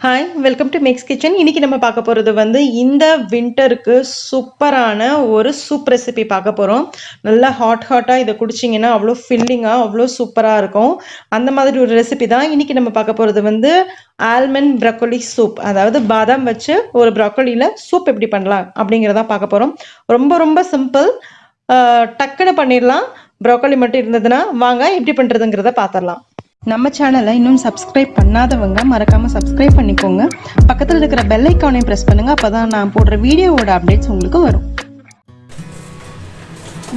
Hi welcome to Max kitchen. இன்றைக்கி நம்ம பார்க்க போகிறது இந்த வின்டருக்கு சூப்பரான ஒரு சூப் ரெசிபி பார்க்க போகிறோம். நல்லா ஹாட்டாக இதை குடிச்சிங்கன்னா அவ்வளோ ஃபில்லிங்காக அவ்வளோ சூப்பராக இருக்கும். அந்த மாதிரி ஒரு ரெசிபி தான் இன்றைக்கி நம்ம பார்க்க போகிறது ஆல்மண்ட் ப்ரொக்கோலி சூப். அதாவது பாதாம் வச்சு ஒரு ப்ரொக்கோலியில் சூப் எப்படி பண்ணலாம் அப்படிங்கிறதான் பார்க்க போகிறோம். ரொம்ப ரொம்ப சிம்பிள், டக்குன்னு பண்ணிடலாம். ப்ரொக்கோலி மட்டும் இருந்ததுன்னா வாங்க எப்படி பண்ணுறதுங்கிறத பார்த்துடலாம். நம்ம சேனலை இன்னும் சப்ஸ்கிரைப் பண்ணாதவங்க மறக்காமல் சப்ஸ்கிரைப் பண்ணிக்கோங்க. பக்கத்தில் இருக்கிற பெல் ஐக்கானையும் ப்ரெஸ் பண்ணுங்கள். அப்போ தான் நான் போடுற வீடியோவோட அப்டேட்ஸ் உங்களுக்கு வரும்.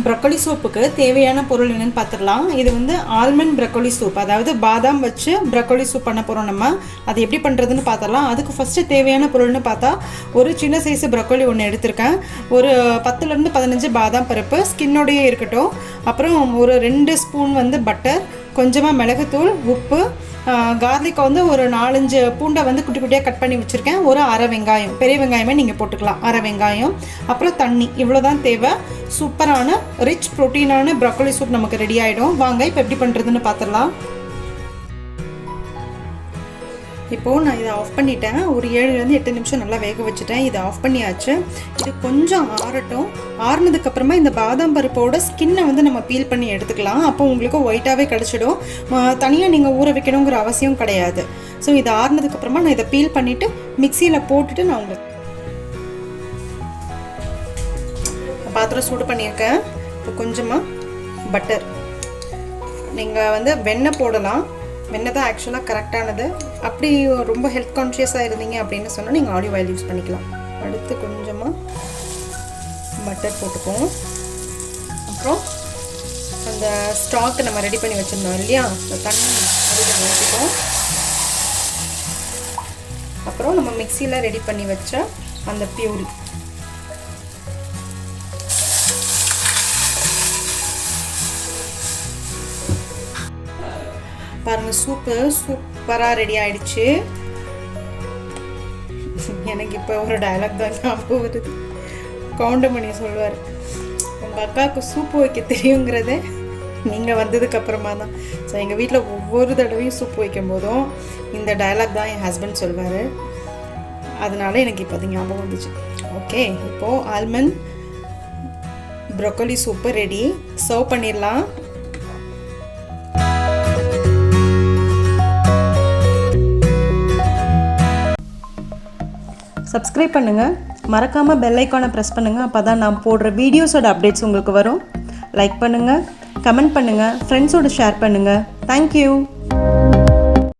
ப்ரொக்கோலி சூப்புக்கு தேவையான பொருள் என்னென்னு பார்த்துடலாம். இது ஆல்மண்ட் ப்ரொக்கோலி சூப், அதாவது பாதாம் வச்சு ப்ரொக்கோலி சூப் பண்ண போகிறோம். நம்ம அதை எப்படி பண்ணுறதுன்னு பார்த்துடலாம். அதுக்கு ஃபஸ்ட்டு தேவையான பொருள்னு பார்த்தா ஒரு சின்ன சைஸு ப்ரொக்கோலி ஒன்று எடுத்திருக்கேன். ஒரு 10லேருந்து 15 பாதாம் பருப்பு ஸ்கின்னோடையே இருக்கட்டும். அப்புறம் ஒரு 2 ஸ்பூன் பட்டர், கொஞ்சமாக மிளகுத்தூள், உப்பு, கார்லிக் ஒரு 4-5 பூண்டை குட்டி குட்டியாக கட் பண்ணி வச்சுருக்கேன். ஒரு அரை வெங்காயம், பெரிய வெங்காயமே நீங்கள் போட்டுக்கலாம், அரை வெங்காயம், அப்புறம் தண்ணி. இவ்வளோ தான் தேவை. சூப்பரான ரிச் ப்ரோட்டீனான ப்ரொக்கோலி சூப் நமக்கு ரெடி ஆகிடும். வாங்க இப்போ எப்படி பண்ணுறதுன்னு பார்த்துடலாம். இப்போது நான் இதை ஆஃப் பண்ணிட்டேன். ஒரு 7லேருந்து 8 நிமிஷம் நல்லா வேக வச்சுட்டேன். இதை ஆஃப் பண்ணியாச்சு. இது கொஞ்சம் ஆறட்டும். ஆறுனதுக்கப்புறமா இந்த பாதாம் பருப்போட ஸ்கின்னை நம்ம பீல் பண்ணி எடுத்துக்கலாம். அப்போ உங்களுக்கு ஒயிட்டாகவே கிடச்சிடும். தனியாக நீங்கள் ஊற வைக்கணுங்கிற அவசியம் கிடையாது. ஸோ இதை ஆறுனதுக்கப்புறமா நான் இதை பீல் பண்ணிவிட்டு மிக்சியில் போட்டுட்டு நான் உங்களுக்கு பாத்திரம் சூடு பண்ணியிருக்கேன். இப்போ கொஞ்சமாக பட்டர், நீங்கள் வெண்ணெய் போடலாம். வெண்ணெய் தான் ஆக்சுவலாக கரெக்டானது. அப்படி ரொம்ப ஹெல்த் கான்ஷியஸாக இருந்தீங்க அப்படின்னு சொன்னால் நீங்கள் ஆலிவ் ஆயில் யூஸ் பண்ணிக்கலாம். அடுத்து கொஞ்சமாக பட்டர் போட்டுப்போம். அப்புறம் அந்த ஸ்டாக்கு நம்ம ரெடி பண்ணி வச்சுருந்தோம் இல்லையா, அந்த தண்ணி அதில் ஊற்றிப்போம். அப்புறம் நம்ம மிக்சியில் ரெடி பண்ணி வச்ச அந்த பியூரி, பாருங்கள், சூப்பராக ரெடி ஆகிடுச்சு. எனக்கு இப்போ ஒரு டயலாக் தான் ஞாபகம் வருது. கவுண்டமணி சொல்லுவார், உங்கள் அக்காவுக்கு சூப்பு வைக்க தெரியுங்கிறத நீங்கள் வந்ததுக்கப்புறமா தான். ஸோ எங்கள் வீட்டில் ஒவ்வொரு தடவையும் சூப்பு வைக்கும் போதும் இந்த டயலாக் தான் என் ஹஸ்பண்ட் சொல்வார். அதனால எனக்கு இப்போ அது ஞாபகம் வந்துச்சு. ஓகே, இப்போது almond broccoli soup ready. Serve பண்ணிடலாம். சப்ஸ்கிரைப் பண்ணுங்கள், மறக்காமல் பெல் ஐக்கானை ப்ரெஸ் பண்ணுங்கள். அப்போ தான் நான் போடுற வீடியோஸோட அப்டேட்ஸ் உங்களுக்கு வரும். லைக் பண்ணுங்கள், கமெண்ட் பண்ணுங்கள், ஃப்ரெண்ட்ஸோடு ஷேர் பண்ணுங்கள். தேங்க்யூ.